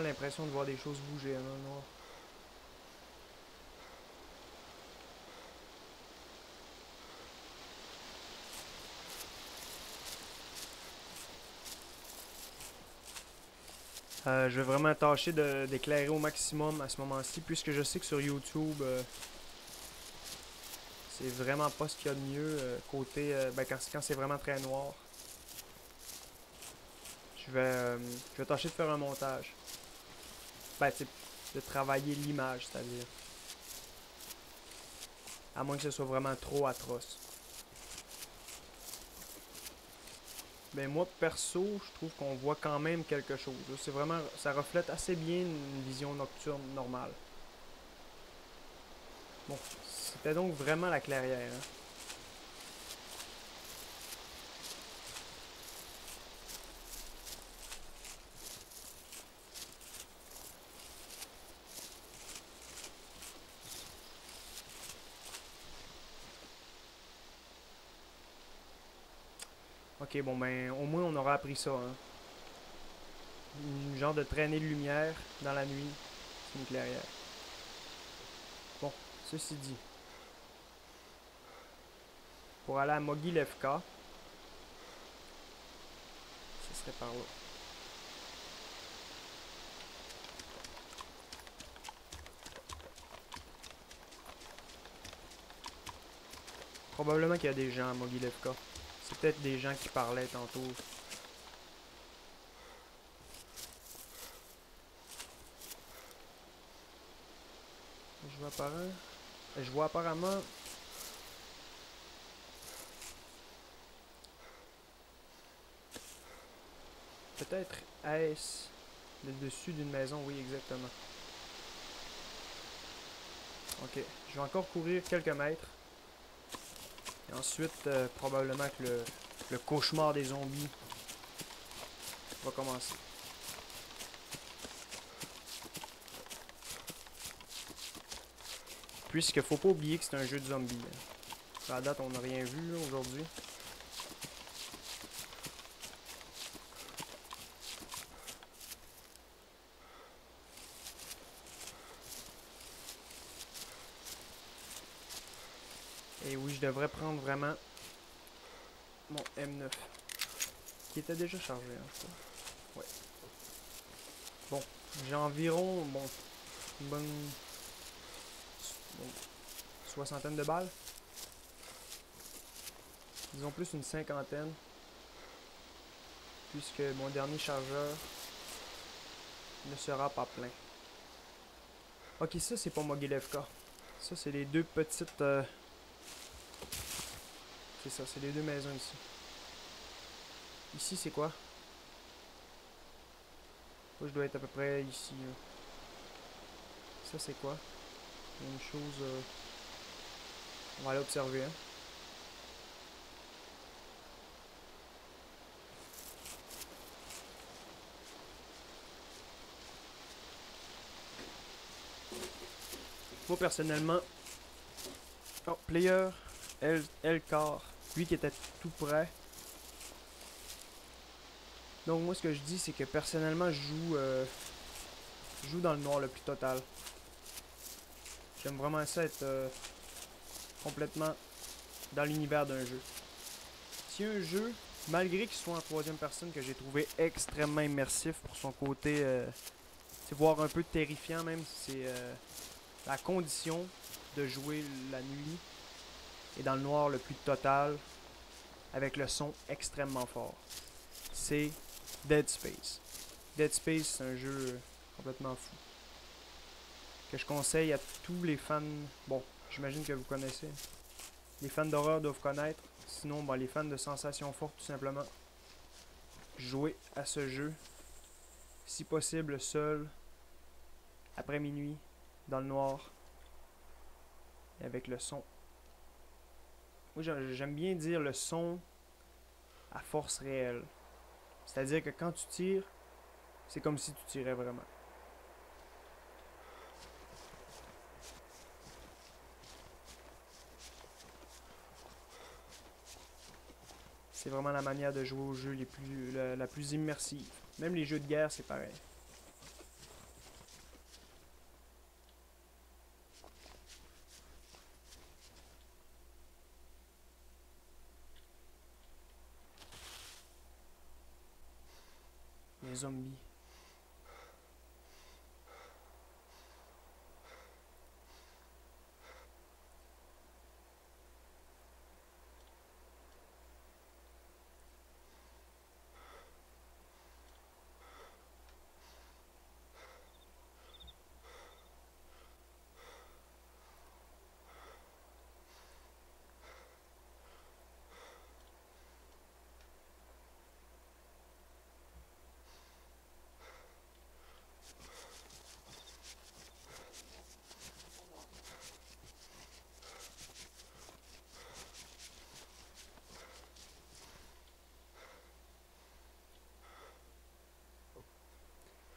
vraiment l'impression de voir des choses bouger dans le noir. Je vais vraiment tâcher d'éclairer au maximum à ce moment-ci, puisque je sais que sur YouTube, c'est vraiment pas ce qu'il y a de mieux côté ben, quand c'est vraiment très noir. Je vais tâcher de faire un montage. Ben, tu sais, de travailler l'image, c'est-à-dire. À moins que ce soit vraiment trop atroce. Ben moi, perso, je trouve qu'on voit quand même quelque chose. C'est vraiment, ça reflète assez bien une vision nocturne normale. Bon, c'était donc vraiment la clairière. Hein. Ok, bon ben, au moins on aura appris ça. Hein. Une genre de traînée de lumière dans la nuit, c'est une clairière. Bon, ceci dit, pour aller à Mogilevka, ce serait par là. Probablement qu'il y a des gens à Mogilevka. C'est peut-être des gens qui parlaient tantôt. Je vois apparemment peut-être est-ce le dessus d'une maison, oui exactement. Ok, je vais encore courir quelques mètres. Et ensuite, probablement que le cauchemar des zombies va commencer. Puisque faut pas oublier que c'est un jeu de zombies. Hein. À la date, on n'a rien vu aujourd'hui. Et oui, je devrais prendre vraiment mon M9. Qui était déjà chargé, hein, je crois. Ouais. Bon, j'ai environ, bon, une bon, soixantaine de balles. Disons plus une cinquantaine. Puisque mon dernier chargeur ne sera pas plein. Ok, ça c'est pour Mogilevka. Ça c'est les deux petites... c'est ça, c'est les deux maisons ici. Ici c'est quoi? Moi je dois être à peu près ici. Là. Ça c'est quoi? Il y a une chose... on va aller observer. Hein. Moi personnellement... Oh, player, Elcar, lui qui était tout près. Donc moi ce que je dis c'est que personnellement je joue dans le noir le plus total. J'aime vraiment ça être complètement dans l'univers d'un jeu. Si un jeu, malgré qu'il soit en troisième personne, que j'ai trouvé extrêmement immersif pour son côté, c'est voire un peu terrifiant même, c'est la condition de jouer la nuit et dans le noir le plus total, avec le son extrêmement fort. C'est Dead Space. Dead Space, c'est un jeu complètement fou. Que je conseille à tous les fans. Bon, j'imagine que vous connaissez. Les fans d'horreur doivent connaître. Sinon, bon, les fans de sensations fortes, tout simplement. Jouer à ce jeu, si possible seul, après minuit, dans le noir, et avec le son. Moi, j'aime bien dire le son à force réelle. C'est-à-dire que quand tu tires, c'est comme si tu tirais vraiment. C'est vraiment la manière de jouer aux jeux la plus immersive. Même les jeux de guerre, c'est pareil. les zombies.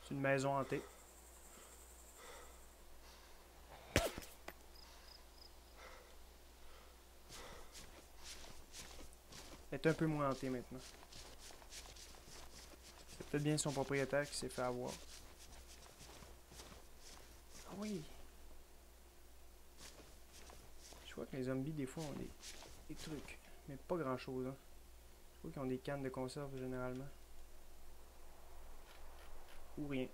C'est une maison hantée. Elle est un peu moins hantée maintenant. C'est peut-être bien son propriétaire qui s'est fait avoir. Ah oui! Je vois que les zombies, des fois, ont des trucs. Mais pas grand-chose, hein. Je vois qu'ils ont des cannes de conserve, généralement. Ou rien.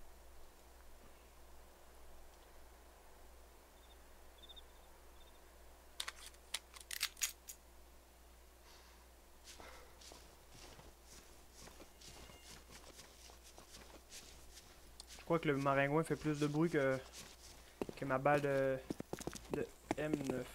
Je crois que le maringouin fait plus de bruit que ma balle de M9.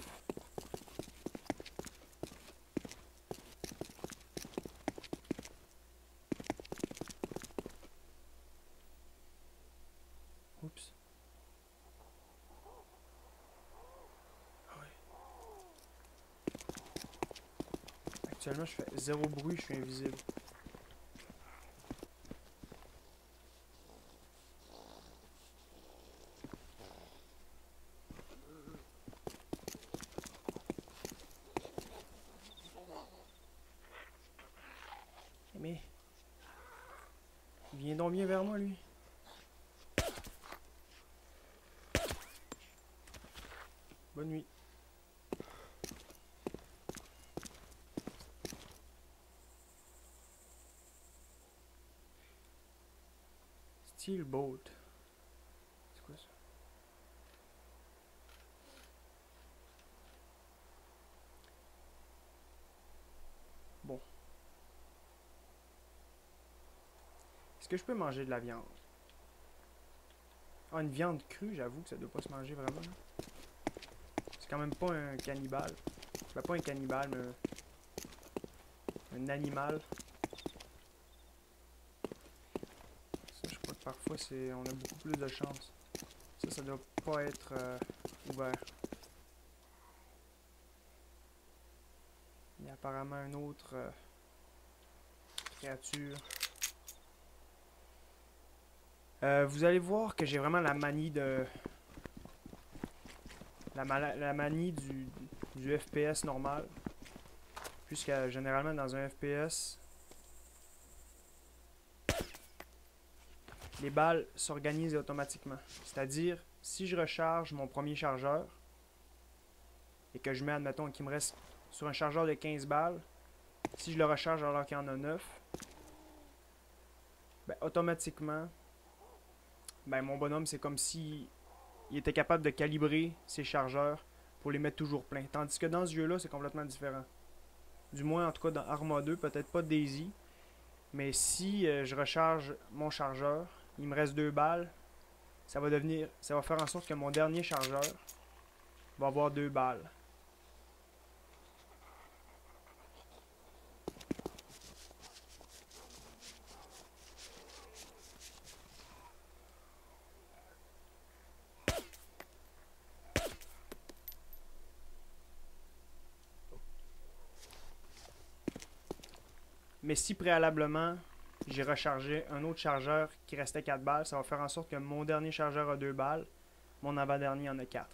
Oups. Ah ouais. Actuellement, je fais zéro bruit, je suis invisible. Mais... il vient donc bien vers moi, lui. Bonne nuit. Steelboat. C'est quoi ça? Bon. Est-ce que je peux manger de la viande? Ah, une viande crue, j'avoue que ça doit pas se manger vraiment. C'est quand même pas un cannibale. Ben, pas un cannibale, mais un animal. Ça, je crois que parfois, on a beaucoup plus de chance. Ça doit pas être ouvert. Il y a apparemment une autre créature. Vous allez voir que j'ai vraiment la manie de... La manie du FPS normal. Puisque généralement dans un FPS, les balles s'organisent automatiquement. C'est-à-dire, si je recharge mon premier chargeur, et que je mets, admettons, qu'il me reste sur un chargeur de 15 balles, si je le recharge alors qu'il y en a 9, ben, automatiquement, ben, mon bonhomme, c'est comme si il était capable de calibrer ses chargeurs pour les mettre toujours pleins. Tandis que dans ce jeu-là, c'est complètement différent. Du moins, en tout cas, dans Arma 2, peut-être pas Daisy, mais si je recharge mon chargeur, il me reste 2 balles, ça va faire en sorte que mon dernier chargeur va avoir 2 balles. Mais si préalablement, j'ai rechargé un autre chargeur qui restait 4 balles, ça va faire en sorte que mon dernier chargeur a 2 balles, mon avant-dernier en a 4.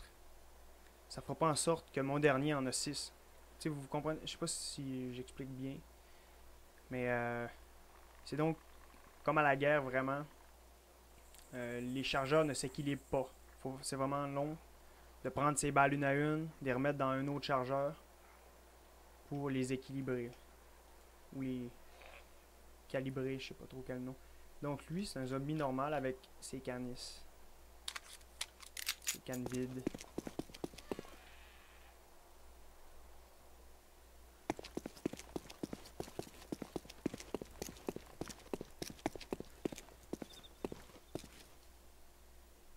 Ça fera pas en sorte que mon dernier en a 6. Tu sais, vous comprenez, je sais pas si j'explique bien, mais c'est donc comme à la guerre vraiment, les chargeurs ne s'équilibrent pas. C'est vraiment long de prendre ces balles une à une, de les remettre dans un autre chargeur pour les équilibrer. Ou les calibrer, je sais pas trop quel nom. Donc lui, c'est un zombie normal avec ses canisses. Ses cannes vides.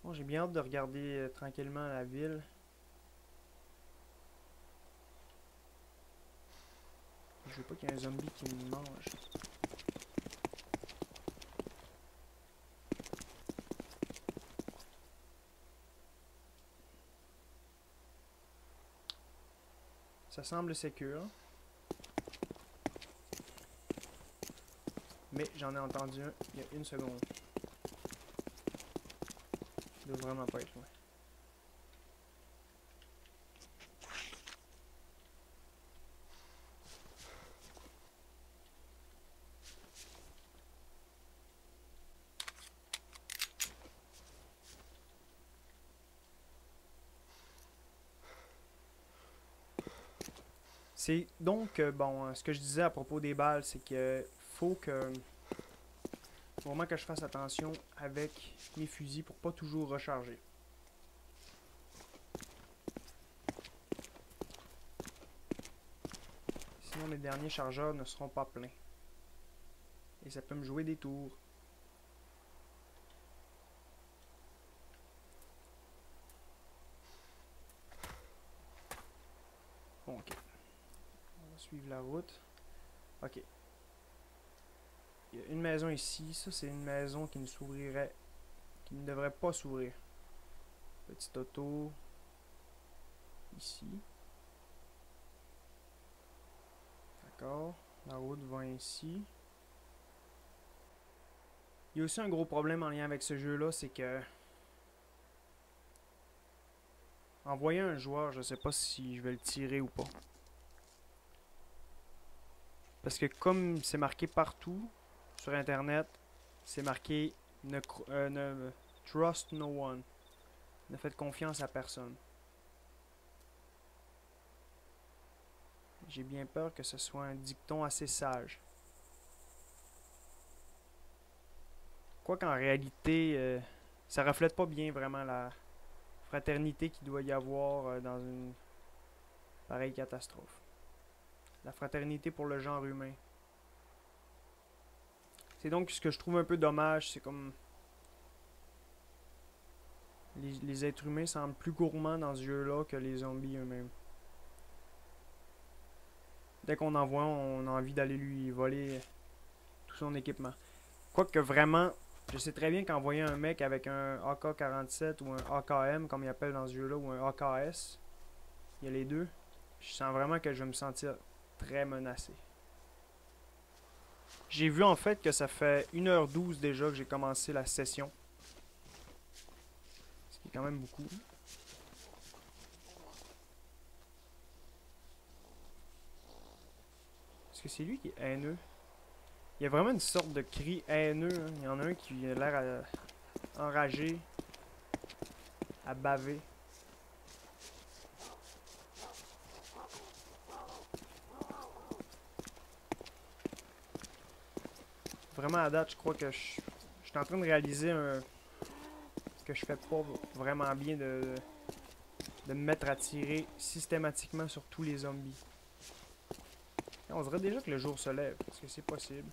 Bon, j'ai bien hâte de regarder tranquillement la ville. Je veux pas qu'il y ait un zombie qui me mange. Ça semble sécure. Mais j'en ai entendu un il y a une seconde. Il doit vraiment pas être loin. C'est donc, bon, ce que je disais à propos des balles, c'est que faut que, vraiment que je fasse attention avec mes fusils pour pas toujours recharger. Sinon, mes derniers chargeurs ne seront pas pleins. Et ça peut me jouer des tours. Bon, ok. On va suivre la route. Ok. Il y a une maison ici. Ça, c'est une maison qui ne s'ouvrirait, qui ne devrait pas s'ouvrir. Petit auto. Ici. D'accord. La route va ici. Il y a aussi un gros problème en lien avec ce jeu-là, c'est que en voyant un joueur, je sais pas si je vais le tirer ou pas. Parce que comme c'est marqué partout sur internet, c'est marqué ne trust no one. Ne faites confiance à personne. J'ai bien peur que ce soit un dicton assez sage. Quoi qu'en réalité, ça reflète pas bien vraiment la fraternité qu'il doit y avoir dans une pareille catastrophe. La fraternité pour le genre humain. C'est donc ce que je trouve un peu dommage, c'est comme les êtres humains semblent plus gourmands dans ce jeu-là que les zombies eux-mêmes. Dès qu'on en voit, on a envie d'aller lui voler tout son équipement. Quoique vraiment, je sais très bien qu'envoyer un mec avec un AK-47 ou un AKM, comme il appelle dans ce jeu-là, ou un AKS, il y a les deux, je sens vraiment que je vais me sentir très menacé. J'ai vu en fait que ça fait 1h12 déjà que j'ai commencé la session. Ce qui est quand même beaucoup. Est-ce que c'est lui qui est haineux? Il y a vraiment une sorte de cri haineux. Hein. Il y en a un qui a l'air enragé, à baver. Vraiment à date, je crois que je suis en train de réaliser que je fais pas vraiment bien de me mettre à tirer systématiquement sur tous les zombies. Et on dirait déjà que le jour se lève. Est-ce que c'est possible?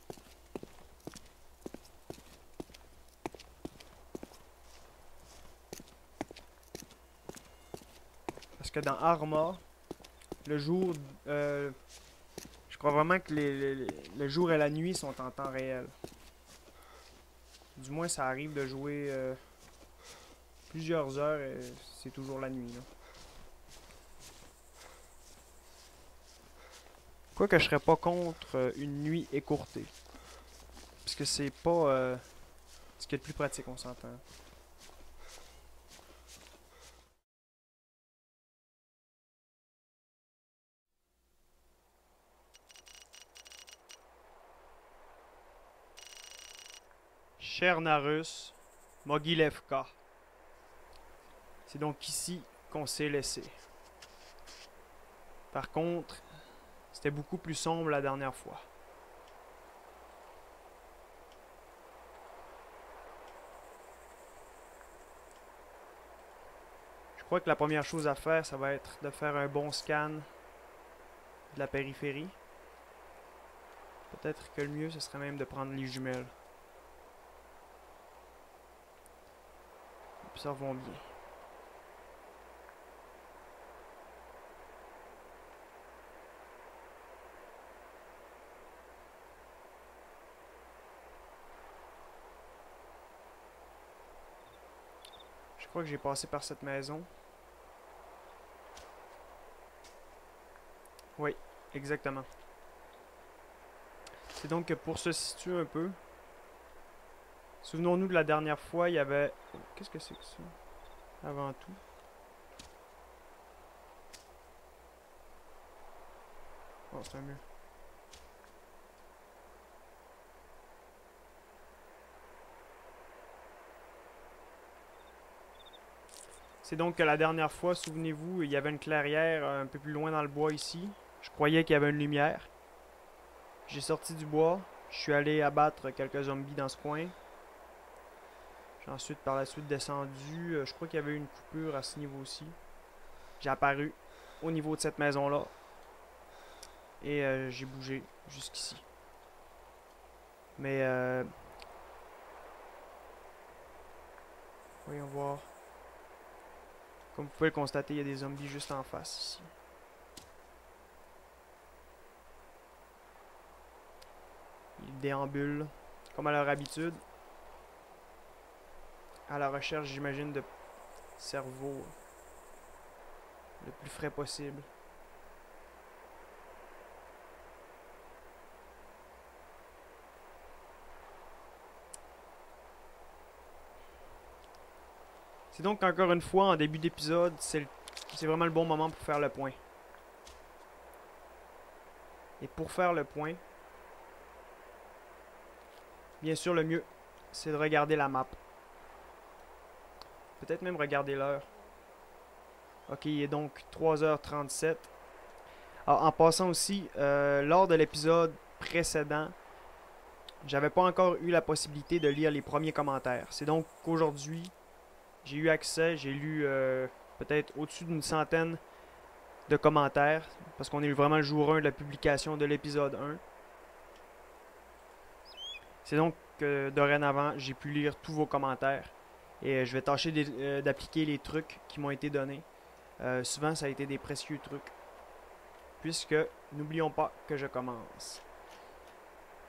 Parce que dans Arma, le jour... je crois vraiment que le jour et la nuit sont en temps réel. Du moins, ça arrive de jouer plusieurs heures et c'est toujours la nuit. Là. Quoique je serais pas contre une nuit écourtée. Parce que c'est pas ce qui est le plus pratique, on s'entend. Chernarus, Mogilevka. C'est donc ici qu'on s'est laissé. Par contre, c'était beaucoup plus sombre la dernière fois. crois que la première chose à faire, ça va être de faire un bon scan de la périphérie. Peut-être que le mieux, ce serait même de prendre les jumelles. Observons bien. Je crois que j'ai passé par cette maison. Oui, exactement. C'est donc que pour se situer un peu, souvenons-nous de la dernière fois, il y avait... Oh, qu'est-ce que c'est que ça? Avant tout. Oh, c'est un mur. C'est donc que la dernière fois, souvenez-vous, il y avait une clairière un peu plus loin dans le bois ici. Je croyais qu'il y avait une lumière. J'ai sorti du bois. Je suis allé abattre quelques zombies dans ce coin. J'ai ensuite par la suite descendu. Je crois qu'il y avait une coupure à ce niveau-ci. J'ai apparu au niveau de cette maison-là. Et j'ai bougé jusqu'ici. Mais voyons voir. Comme vous pouvez le constater, il y a des zombies juste en face ici. Ils déambulent, comme à leur habitude, à la recherche, j'imagine, de cerveau le plus frais possible. C'est donc encore une fois, en début d'épisode, c'est vraiment le bon moment pour faire le point. Et pour faire le point, bien sûr, le mieux, c'est de regarder la map. Peut-être même regarder l'heure. Ok, il est donc 3h37. Alors, en passant aussi, lors de l'épisode précédent, j'avais pas encore eu la possibilité de lire les premiers commentaires. C'est donc qu'aujourd'hui, j'ai eu accès, j'ai lu peut-être au-dessus d'une centaine de commentaires, parce qu'on est vraiment le jour 1 de la publication de l'épisode 1. C'est donc que dorénavant, j'ai pu lire tous vos commentaires. Et je vais tâcher d'appliquer les trucs qui m'ont été donnés. Souvent, ça a été des précieux trucs. Puisque, n'oublions pas que je commence.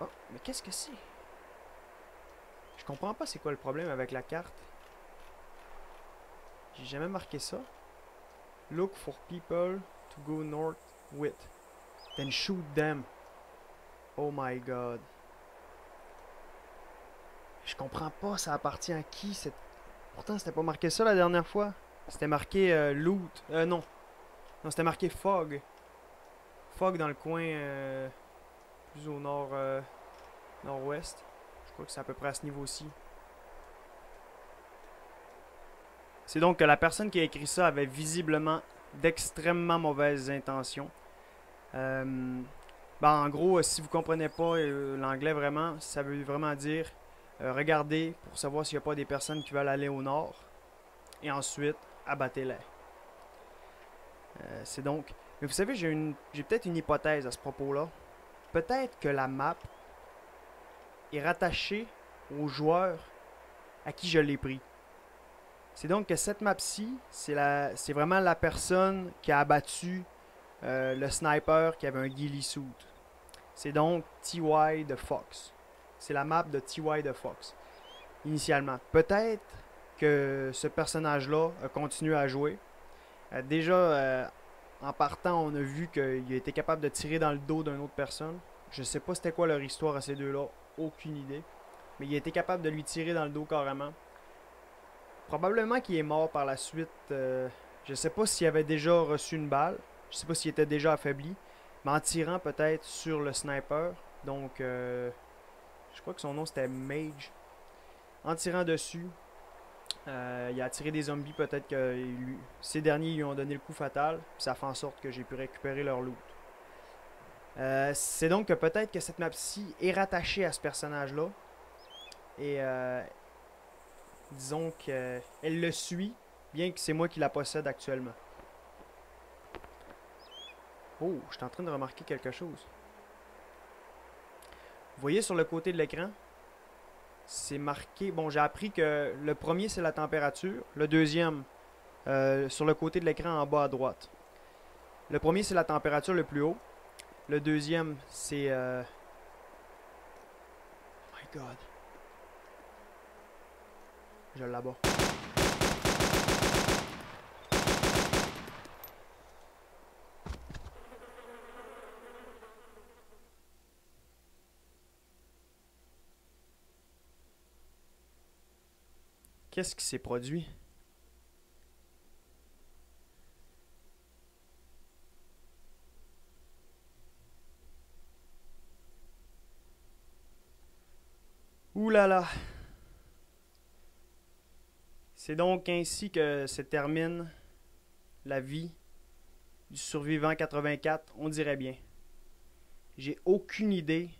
Oh, mais qu'est-ce que c'est? Je comprends pas c'est quoi le problème avec la carte. J'ai jamais marqué ça. Look for people to go north with. Then shoot them. Oh my god. Je comprends pas, ça appartient à qui cette... Pourtant, c'était pas marqué ça la dernière fois. C'était marqué loot. Non. Non, c'était marqué fog. Fog dans le coin plus au nord nord-ouest. Je crois que c'est à peu près à ce niveau-ci. C'est donc que la personne qui a écrit ça avait visiblement d'extrêmement mauvaises intentions. En gros, si vous comprenez pas l'anglais vraiment, ça veut vraiment dire regardez pour savoir s'il n'y a pas des personnes qui veulent aller au nord. Et ensuite, abattez-les. C'est donc... Mais vous savez, j'ai peut-être une hypothèse à ce propos-là. Peut-être que la map est rattachée au joueur à qui je l'ai pris. C'est donc que cette map-ci, c'est vraiment la personne qui a abattu le sniper qui avait un ghillie suit. C'est donc TY de Fox. C'est la map de TY de Fox. Initialement. Peut-être que ce personnage-là a continué à jouer. Déjà, en partant, on a vu qu'il a été capable de tirer dans le dos d'une autre personne. Je sais pas c'était quoi leur histoire à ces deux-là. Aucune idée. Mais il a été capable de lui tirer dans le dos carrément. Probablement qu'il est mort par la suite. Je sais pas s'il avait déjà reçu une balle. Je sais pas s'il était déjà affaibli. Mais en tirant peut-être sur le sniper. Donc, je crois que son nom c'était Mage. En tirant dessus, il a attiré des zombies. Peut-être que ces derniers lui ont donné le coup fatal. Puis ça fait en sorte que j'ai pu récupérer leur loot. C'est donc que peut-être que cette map-ci est rattachée à ce personnage-là. Et disons qu'elle le suit bien que c'est moi qui la possède actuellement. Oh, je suis en train de remarquer quelque chose. Vous voyez sur le côté de l'écran, c'est marqué... Bon, j'ai appris que le premier, c'est la température. Le deuxième, sur le côté de l'écran en bas à droite. Le premier, c'est la température le plus haut. Le deuxième, c'est... Oh my God. Je l'abats. Qu'est-ce qui s'est produit? Ouh là là! C'est donc ainsi que se termine la vie du survivant 84, on dirait bien. J'ai aucune idée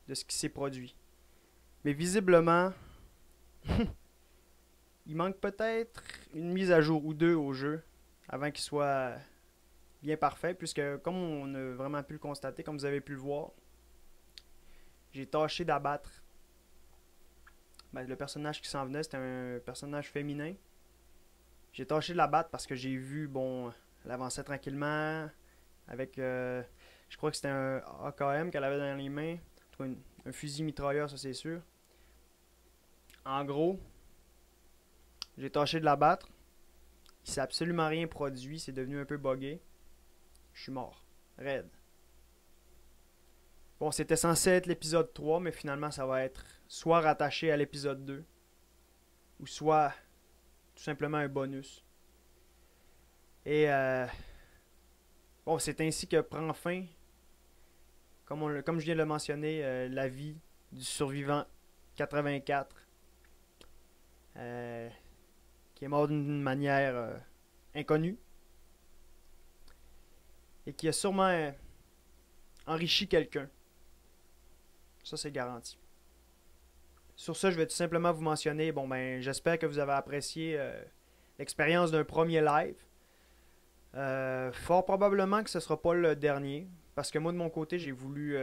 de ce qui s'est produit. Mais visiblement, il manque peut-être une mise à jour ou deux au jeu avant qu'il soit bien parfait, puisque comme on a vraiment pu le constater, comme vous avez pu le voir, j'ai tâché d'abattre le personnage qui s'en venait, c'était un personnage féminin. J'ai tâché de l'abattre parce que j'ai vu, bon, elle avançait tranquillement avec, je crois que c'était un AKM qu'elle avait dans les mains, en tout cas un fusil mitrailleur, ça c'est sûr. En gros, j'ai tâché de l'abattre. Il s'est absolument rien produit, c'est devenu un peu buggé. Je suis mort. Raide. Bon, c'était censé être l'épisode 3, mais finalement ça va être soit rattaché à l'épisode 2, ou soit tout simplement un bonus. Et bon, c'est ainsi que prend fin, comme je viens de le mentionner, la vie du survivant 84, qui est mort d'une manière inconnue, et qui a sûrement enrichi quelqu'un. Ça, c'est garanti. Sur ça, je vais tout simplement vous mentionner, bon ben, j'espère que vous avez apprécié l'expérience d'un premier live. Fort probablement que ce ne sera pas le dernier, parce que moi, de mon côté, j'ai voulu...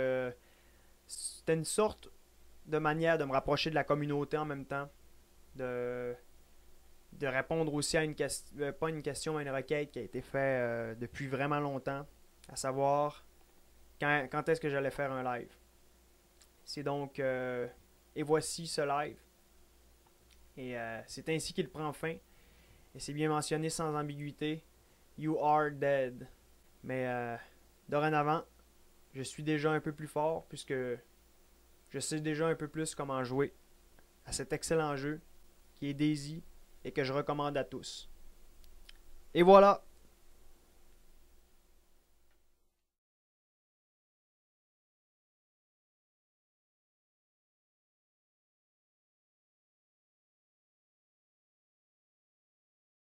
c'était une sorte de manière de me rapprocher de la communauté en même temps, de répondre aussi à une question, pas une question, mais une requête qui a été faite depuis vraiment longtemps, à savoir quand est-ce que j'allais faire un live. C'est donc... et voici ce live. Et c'est ainsi qu'il prend fin. Et c'est bien mentionné sans ambiguïté. You are dead. Mais dorénavant, je suis déjà un peu plus fort puisque je sais déjà un peu plus comment jouer à cet excellent jeu qui est DayZ et que je recommande à tous. Et voilà!